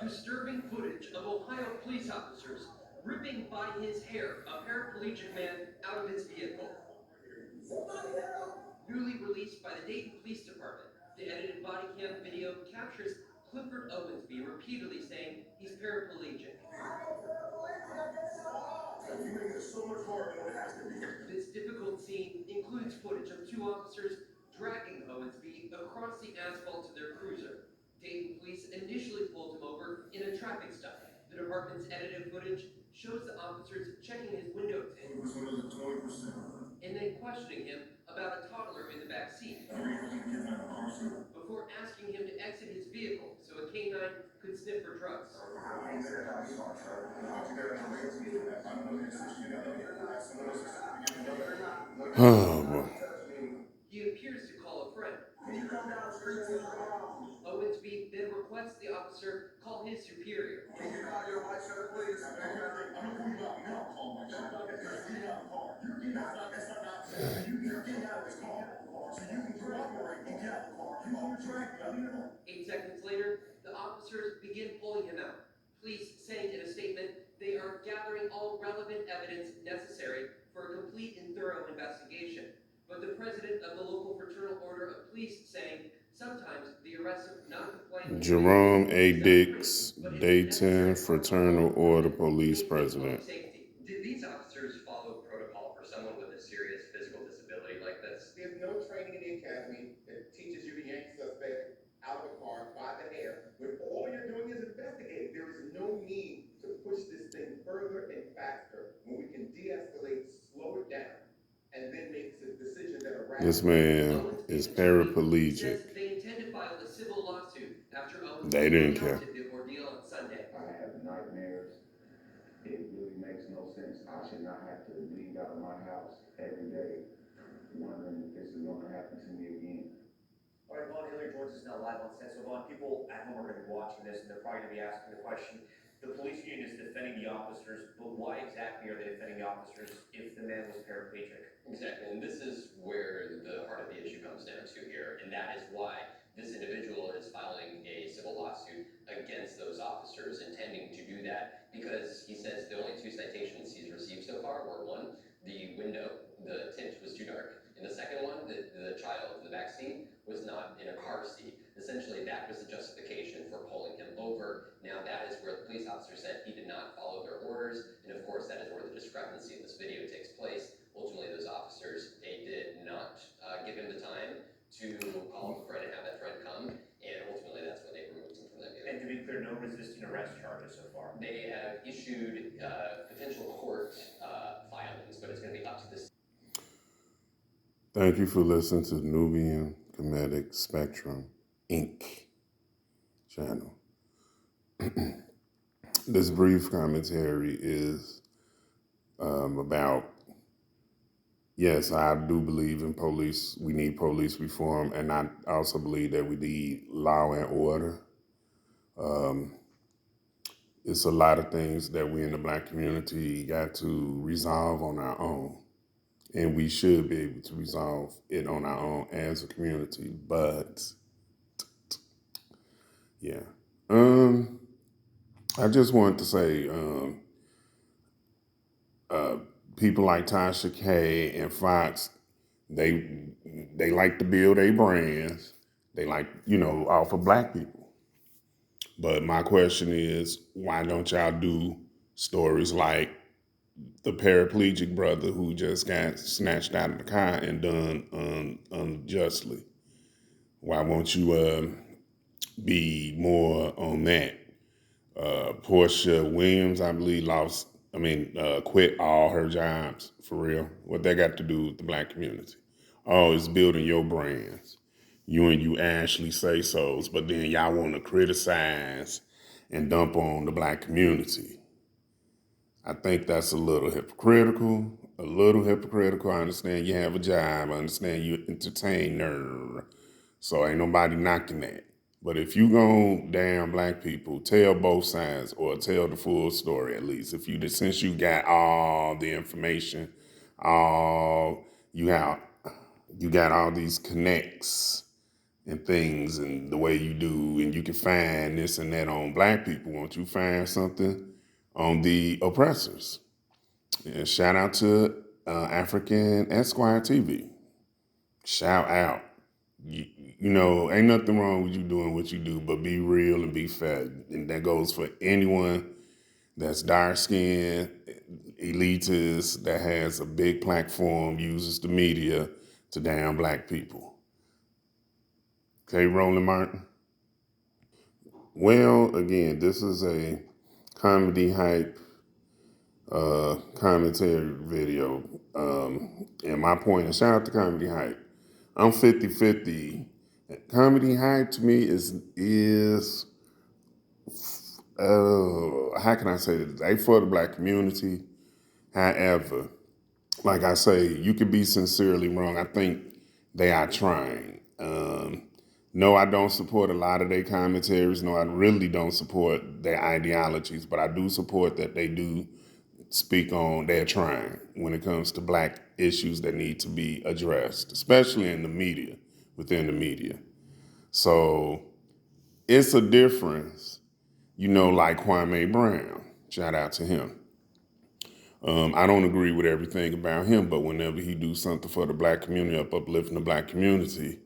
Disturbing footage of Ohio police officers ripping by his hair a paraplegic man out of his vehicle. Newly released by the Dayton Police Department, the edited body cam video captures Clifford Owensby repeatedly saying he's paraplegic. This difficult scene includes footage of two officers dragging Owensby across the asphalt to their cruiser. Dayton police initially pulled him over in a traffic stop. The department's edited footage shows the officers checking his window tint and then questioning him about a toddler in the back seat before asking him to exit his vehicle so a canine could sniff for drugs. Oh, boy. He appears to call a friend. Owensby then requests the officer call his superior. Can you call your white shirt, please? I'm going to pull you out. Call my shirt. Get out of the car. That's not an option. You're getting out of this car. So you can cooperate and get out of the car. You on your track. 8 seconds later, the officers begin pulling him out. Police saying in a statement they are gathering all relevant evidence necessary for a complete and thorough investigation. But the president of the local fraternal order of police saying sometimes the arrest of non-compliant Jerome A. Dix, Dayton Fraternal Order Police President. Did these officers follow protocol for someone with a serious physical disability like this? There's no training in the academy that teaches you to yank suspect out of the car by the hair when all you're doing is investigating. There is no need to push this thing further and faster when we can de-escalate, slow it down, and then make the decision that a This man is paraplegic. They intend to file a civil lawsuit after Owens They didn't care. the ordeal on Sunday. I have nightmares. It really makes no sense. I should not have to leave out of my house every day wondering if this is going to happen to me again. All right, Vaughn, Hillary George is now live on set. So, Vaughn, people at home are going to be watching this, and they're probably going to be asking the question. The police union is defending the officers, but why exactly are they defending the officers if the man was paraplegic? Exactly, and this is where the heart of the issue comes down to here, and that is why this individual is filing a civil lawsuit against those officers, intending to do that because he says the only 2 citations he's received so far were, one, the window, the tint was too dark, and the second one, the child in the back seat was not in a car seat. Essentially, that was the justification for pulling him over. Now, that is where the police officer said he did not follow their orders, and of course, that is where the discrepancy in this video takes place. Ultimately, those officers, they did not give him the time to call a friend and have that friend come, and ultimately, that's when they removed him from that vehicle. And to be clear, no resisting arrest charges so far. They have issued potential court filings, but it's going to be up to this. Thank you for listening to Nubian Comedic Spectrum Inc. channel. This brief commentary is about, yes, I do believe in police. We need police reform, and I also believe that we need law and order. It's a lot of things that we in the Black community got to resolve on our own. And we should be able to resolve it on our own as a community. But, yeah. I just wanted to say, people like Tasha K and Fox, they like to build their brands. They like, off of Black people. But my question is, why don't y'all do stories like the paraplegic brother who just got snatched out of the car and done unjustly? Why won't you be more on that? Portia Williams, I believe, quit all her jobs, for real. What that got to do with the Black community? Oh, it's building your brands. You and you Ashley say-sos, but then y'all want to criticize and dump on the Black community. I think that's a little hypocritical. I understand you have a job. I understand you're an entertainer. So ain't nobody knocking that. But if you go damn Black people, tell both sides or tell the full story at least. Since you got all the information, all you got all these connects and things and the way you do, and you can find this and that on black people. Won't you find something on the oppressors? And shout out to African Esquire TV. Shout out. You know, ain't nothing wrong with you doing what you do, but be real and be fair. And that goes for anyone that's dark skinned, elitist, that has a big platform, uses the media to down black people. Okay, Roland Martin? Well, again, this is a comedy hype commentary video. And my point is, shout out to Comedy Hype. I'm 50-50. Comedy Hype to me is how can I say this? They for the black community. However, like I say, you could be sincerely wrong. I think they are trying. No, I don't support a lot of their commentaries. No, I really don't support their ideologies, but I do support that they do speak on, they're trying when it comes to black issues that need to be addressed, especially in the media, within the media. So it's a difference, you know, like Kwame Brown. Shout out to him. I don't agree with everything about him, but whenever he do something for the black community, uplifting the black community,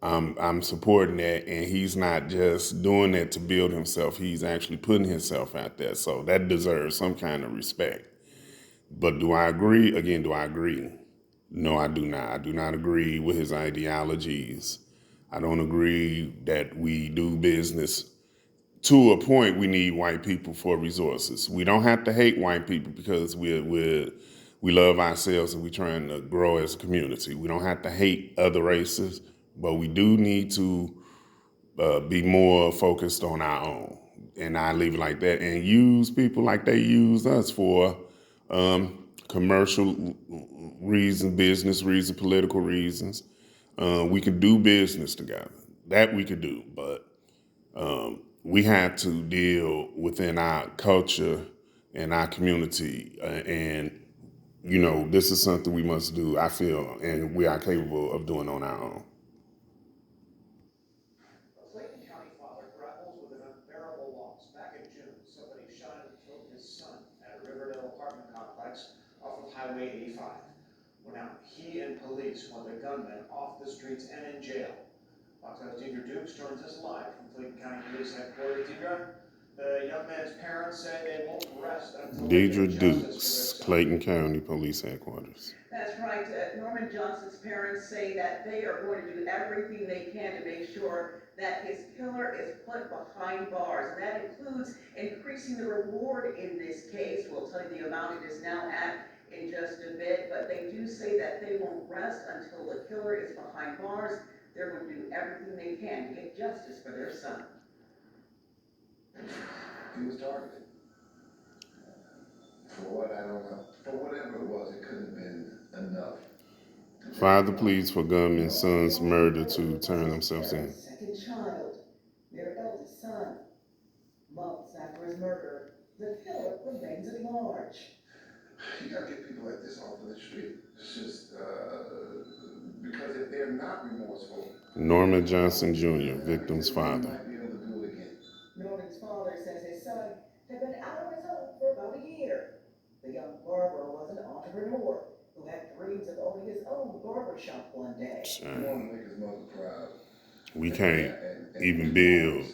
I'm supporting that, and he's not just doing that to build himself. He's actually putting himself out there. So that deserves some kind of respect. But do I agree? Again, do I agree? No, I do not. I do not agree with his ideologies. I don't agree that we do business. To a point, we need white people for resources. We don't have to hate white people because we love ourselves and we're trying to grow as a community. We don't have to hate other races, but we do need to be more focused on our own. And I leave it like that and use people like they use us for commercial reasons, business reasons, political reasons. We could do business together. That we could do, but we have to deal within our culture and our community. And, you know, this is something we must do, I feel, and we are capable of doing on our own. A Clayton County father grapples with an unbearable loss. Back in June, somebody shot and killed his son at a Riverdale apartment complex off of Highway 85. Well, now, he and police want the gunman off the streets and in jail. Fox News' Deidre Dukes joins us live from Clayton County Police Headquarters. Deidre, the young man's parents say they won't rest until they Deidre get justice for their Dukes, son. Clayton County Police Headquarters. That's right. Norman Johnson's parents say that they are going to do everything they can to make sure that his killer is put behind bars. And that includes increasing the reward in this case. We'll tell you the amount it is now at in just a bit. But they do say that they won't rest until the killer is behind bars. They're going to do everything they can to get justice for their son. He was targeted. For what, I don't know. For whatever it was, it couldn't have been enough. Father pleads for gunman's son's murder to turn themselves in. Second child, their eldest son. Months after his murder, the killer remains at large. You gotta get people like this off of the street. It's just, because if they're not remorseful. Norman Johnson Jr., victim's father. Might be able to do it again. Norman's father says his son had been out on his own for about a year. The young barber was an entrepreneur who had dreams of owning his own barber shop one day. He wanted to make his mother proud. We can't even build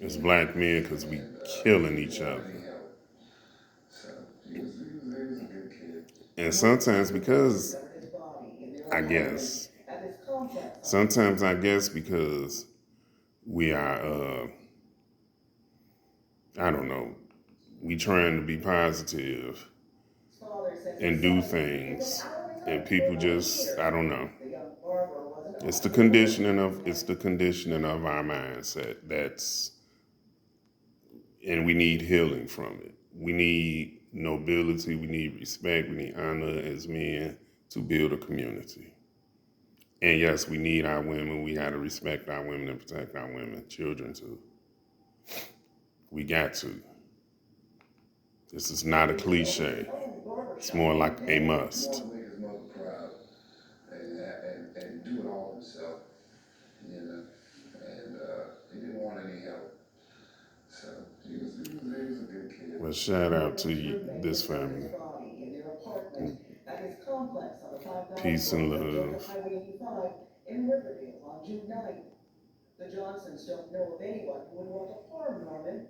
as black men because we killing each other. So he was a good kid. And sometimes because, I guess, because we are, I don't know, we trying to be positive and do things, and people just, I don't know. It's the conditioning of our mindset. And we need healing from it. We need nobility, we need respect, we need honor as men to build a community. And yes, we need our women. We got to respect our women and protect our women, children too. We got to. This is not a cliche. It's more like a must. He wanted to make his mother proud. shout out to this family. In their apartment at his complex on the 5,000 Peace and block of love. Highway 85 in Riverdale on June 9th. The Johnsons don't know of anyone who would want to harm Norman.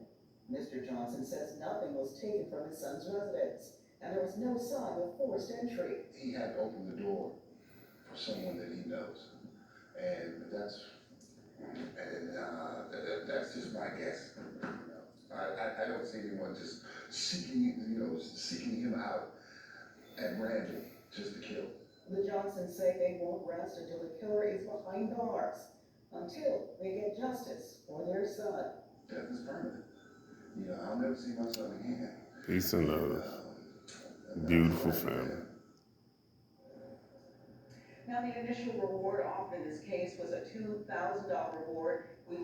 Mr. Johnson says nothing was taken from his son's residence, and there was no sign of forced entry. He had opened the door for someone that he knows, and that's just my guess. I don't see anyone just seeking him out at random just to kill. The Johnsons say they won't rest until the killer is behind bars, until they get justice for their son. Death is permanent. I'll never see my son again. Peace and love. Beautiful family. Now, the initial reward offered in this case was a $2,000 reward. We learned